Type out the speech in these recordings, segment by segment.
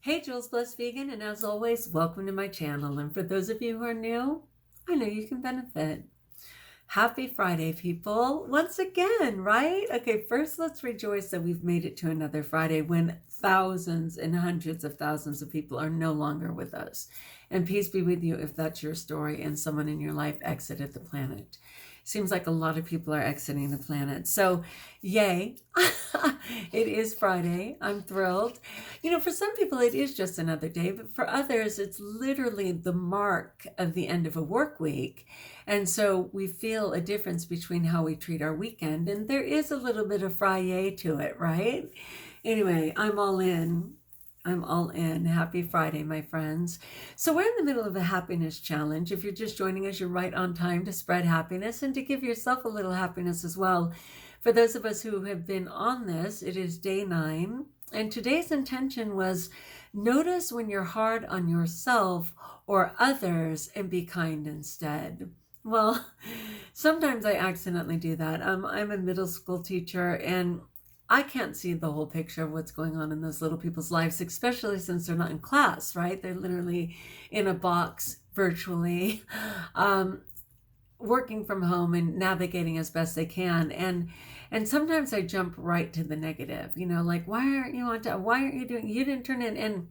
Hey, Jules Bless Vegan, and as always, welcome to my channel. And for those of you who are new, I know you can benefit. Happy Friday, people. Once again, right? Okay, first let's rejoice that we've made it to another Friday when thousands and hundreds of thousands of people are no longer with us. And peace be with you if that's your story and someone in your life exited the planet. Seems like a lot of people are exiting the planet. So, yay. It is Friday. I'm thrilled. You know, for some people, it is just another day, but for others, it's literally the mark of the end of a work week. And so we feel a difference between how we treat our weekend. And there is a little bit of Friday to it, right? Anyway, I'm all in. I'm all in. Happy Friday, my friends. So we're in the middle of a happiness challenge. If you're just joining us, you're right on time to spread happiness and to give yourself a little happiness as well. For those of us who have been on this, it is day 9. And today's intention was notice when you're hard on yourself or others and be kind instead. Well, sometimes I accidentally do that. I'm a middle school teacher and I can't see the whole picture of what's going on in those little people's lives, especially since they're not in class, right? They're literally in a box virtually, working from home and navigating as best they can. And sometimes I jump right to the negative, like, why aren't you doing, you didn't turn in, and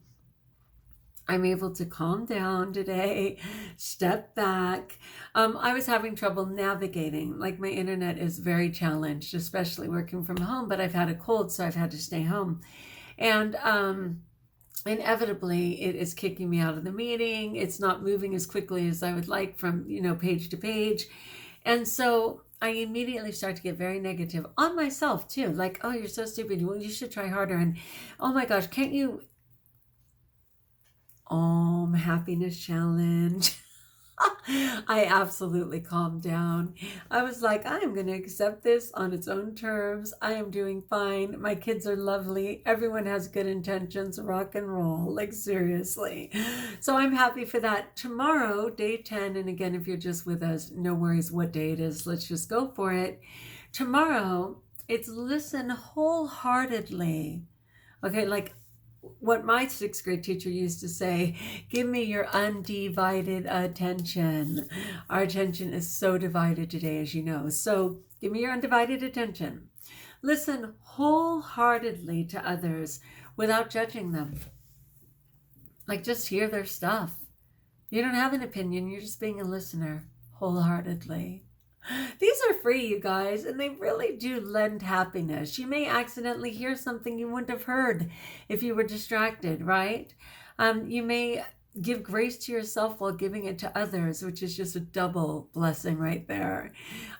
I'm able to calm down today, step back. I was having trouble navigating. Like my internet is very challenged, especially working from home, but I've had a cold, so I've had to stay home. And inevitably, it is kicking me out of the meeting. It's not moving as quickly as I would like from, page to page. And so I immediately start to get very negative on myself too. Like, oh, you're so stupid. Well, you should try harder. And oh my gosh, can't you happiness challenge. I absolutely calmed down. I was like, I am going to accept this on its own terms. I am doing fine. My kids are lovely. Everyone has good intentions. Rock and roll. Like, seriously. So I'm happy for that. Tomorrow, day 10, and again, if you're just with us, no worries what day it is. Let's just go for it. Tomorrow, it's listen wholeheartedly. Okay, like what my 6th grade teacher used to say, give me your undivided attention. Our attention is so divided today, as you know. So give me your undivided attention. Listen wholeheartedly to others without judging them. Like, just hear their stuff. You don't have an opinion. You're just being a listener wholeheartedly. These are free, you guys, and they really do lend happiness. You may accidentally hear something you wouldn't have heard if you were distracted, right? You may give grace to yourself while giving it to others, which is just a double blessing right there.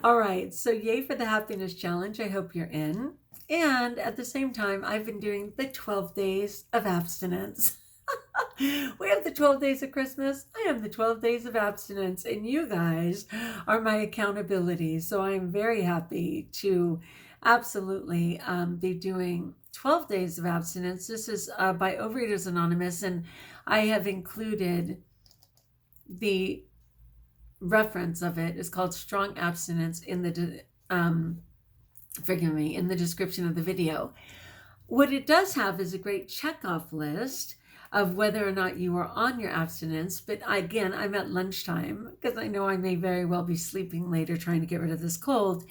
All right, so yay for the happiness challenge. I hope you're in. And at the same time, I've been doing the 12 days of abstinence. We have the 12 days of Christmas. I have the 12 days of abstinence, and you guys are my accountability. So I am very happy to absolutely be doing 12 days of abstinence. This is by Overeaters Anonymous, and I have included the reference of it. It's called Strong Abstinence in the in the description of the video. What it does have is a great checkoff list of whether or not you are on your abstinence. But again, I'm at lunchtime because I know I may very well be sleeping later trying to get rid of this cold.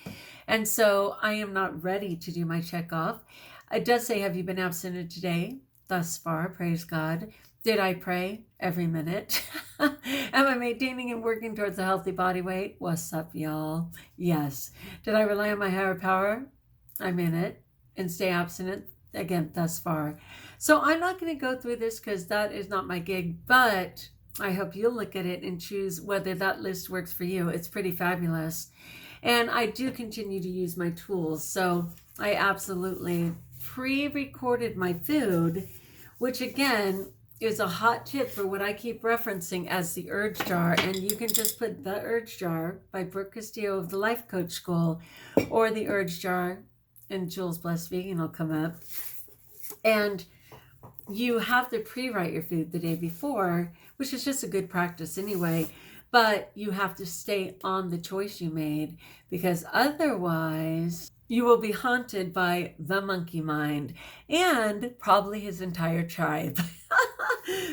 And so I am not ready to do my checkoff. It does say, have you been abstinent today? Thus far, praise God. Did I pray? Every minute. Am I maintaining and working towards a healthy body weight? What's up, y'all? Yes. Did I rely on my higher power? I'm in it. And stay abstinent? Again, thus far. So I'm not going to go through this because that is not my gig, but I hope you'll look at it and choose whether that list works for you. It's pretty fabulous. And I do continue to use my tools. So I absolutely pre-recorded my food, which again is a hot tip for what I keep referencing as the urge jar. And you can just put The Urge Jar by Brooke Castillo of the Life Coach School, or the urge jar, and Jules Bless Vegan will come up. And you have to pre-write your food the day before, which is just a good practice anyway, but you have to stay on the choice you made, because otherwise you will be haunted by the monkey mind and probably his entire tribe.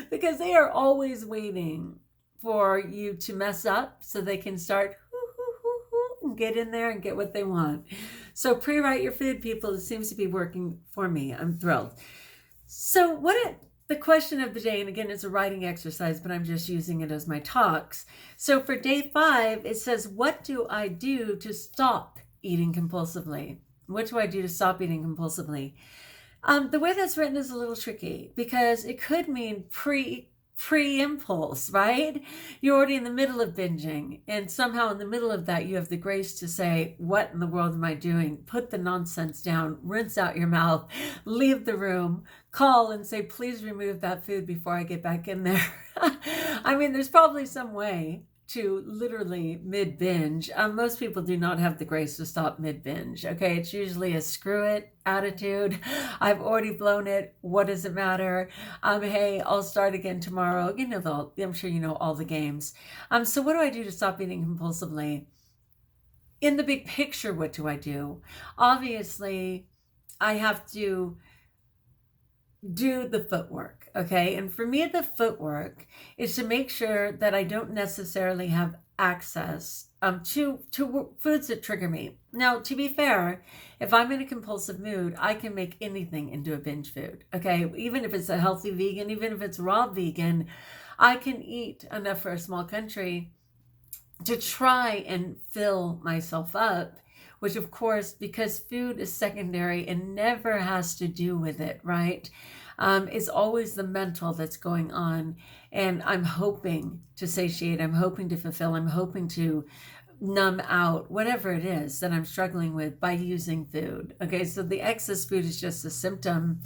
because they are always waiting for you to mess up so they can start and get in there and get what they want. So pre-write your food, people. It seems to be working for me. I'm thrilled. So the question of the day, and again, it's a writing exercise, but I'm just using it as my talks. So for day 5, it says, what do I do to stop eating compulsively? What do I do to stop eating compulsively? The way that's written is a little tricky because it could mean pre-impulse, right? You're already in the middle of binging, and somehow in the middle of that, you have the grace to say, what in the world am I doing? Put the nonsense down, rinse out your mouth, leave the room, call and say, please remove that food before I get back in there. I mean, there's probably some way to literally mid-binge. Most people do not have the grace to stop mid-binge, okay? It's usually a screw it attitude. I've already blown it. What does it matter? Hey, I'll start again tomorrow. You know, I'm sure you know all the games. So what do I do to stop eating compulsively? In the big picture, what do I do? Obviously, I have to do the footwork, okay? And for me, the footwork is to make sure that I don't necessarily have access to foods that trigger me. Now, to be fair, if I'm in a compulsive mood, I can make anything into a binge food, okay? Even if it's a healthy vegan, even if it's raw vegan, I can eat enough for a small country to try and fill myself up, which of course, because food is secondary and never has to do with it, right? It's always the mental that's going on. And I'm hoping to satiate, I'm hoping to fulfill, I'm hoping to numb out whatever it is that I'm struggling with by using food. Okay, so the excess food is just a symptom.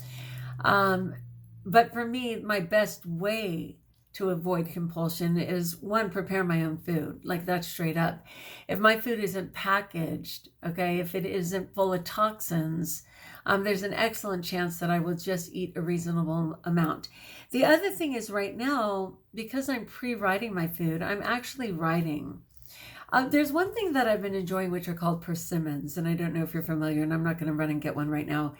But for me, my best way to avoid compulsion is, one, prepare my own food. Like, that's straight up. If my food isn't packaged, okay, if it isn't full of toxins, there's an excellent chance that I will just eat a reasonable amount. The other thing is, right now, because I'm pre-writing my food, I'm actually writing. There's one thing that I've been enjoying, which are called persimmons, and I don't know if you're familiar, and I'm not going to run and get one right now.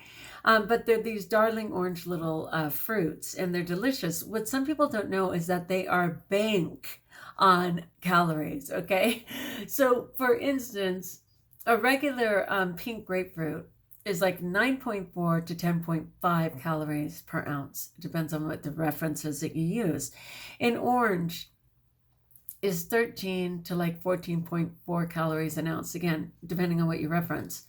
But they're these darling orange little fruits, and they're delicious. What some people don't know is that they are bank on calories, okay? So, for instance, a regular pink grapefruit is like 9.4 to 10.5 calories per ounce. It depends on what the reference is that you use. An orange is 13 to like 14.4 calories an ounce, again, depending on what you reference.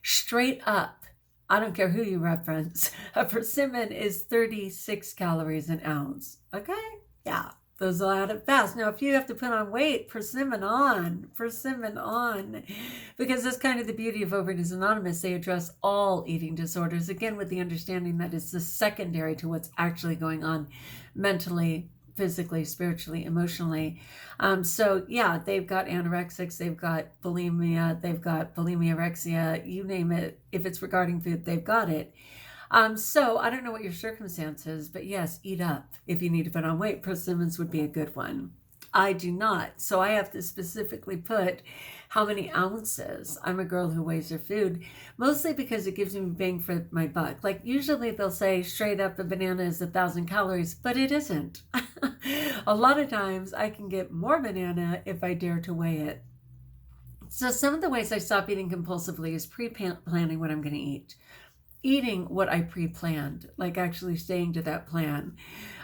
Straight up, I don't care who you reference, a persimmon is 36 calories an ounce. Okay? Yeah, those will add up fast. Now, if you have to put on weight, persimmon on. Because that's kind of the beauty of Overeaters Anonymous. They address all eating disorders, again, with the understanding that it's the secondary to what's actually going on mentally, physically, spiritually, emotionally. So yeah, they've got anorexics, they've got bulimia, they've got bulimia-orexia, you name it. If it's regarding food, they've got it. So I don't know what your circumstances, but yes, eat up. If you need to put on weight, persimmons would be a good one. I do not. So I have to specifically put how many ounces. I'm a girl who weighs her food, mostly because it gives me bang for my buck. Like, usually they'll say straight up a banana is 1,000 calories, but it isn't. A lot of times I can get more banana if I dare to weigh it. So some of the ways I stop eating compulsively is pre-planning what I'm going to eat. Eating what I pre-planned, like actually staying to that plan.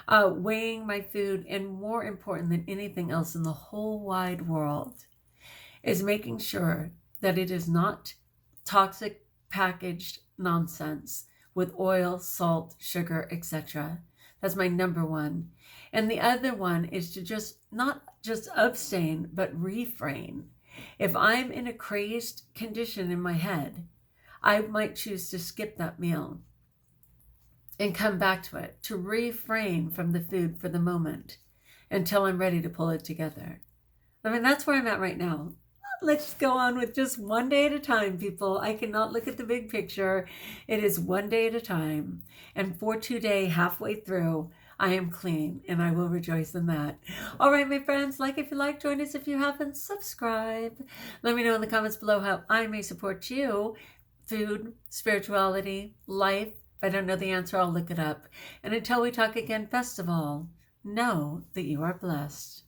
Weighing my food, and more important than anything else in the whole wide world, is making sure that it is not toxic packaged nonsense with oil, salt, sugar, etc. That's my number one. And the other one is to just not just abstain, but refrain. If I'm in a crazed condition in my head, I might choose to skip that meal and come back to it, to refrain from the food for the moment until I'm ready to pull it together. I mean, that's where I'm at right now. Let's go on with just one day at a time, people. I cannot look at the big picture. It is one day at a time. And for today, halfway through, I am clean, and I will rejoice in that. All right, my friends, like if you like, join us if you haven't, subscribe. Let me know in the comments below how I may support you. Food, spirituality, life, If I don't know the answer, I'll look it up. And until we talk again, best of all, know that you are blessed.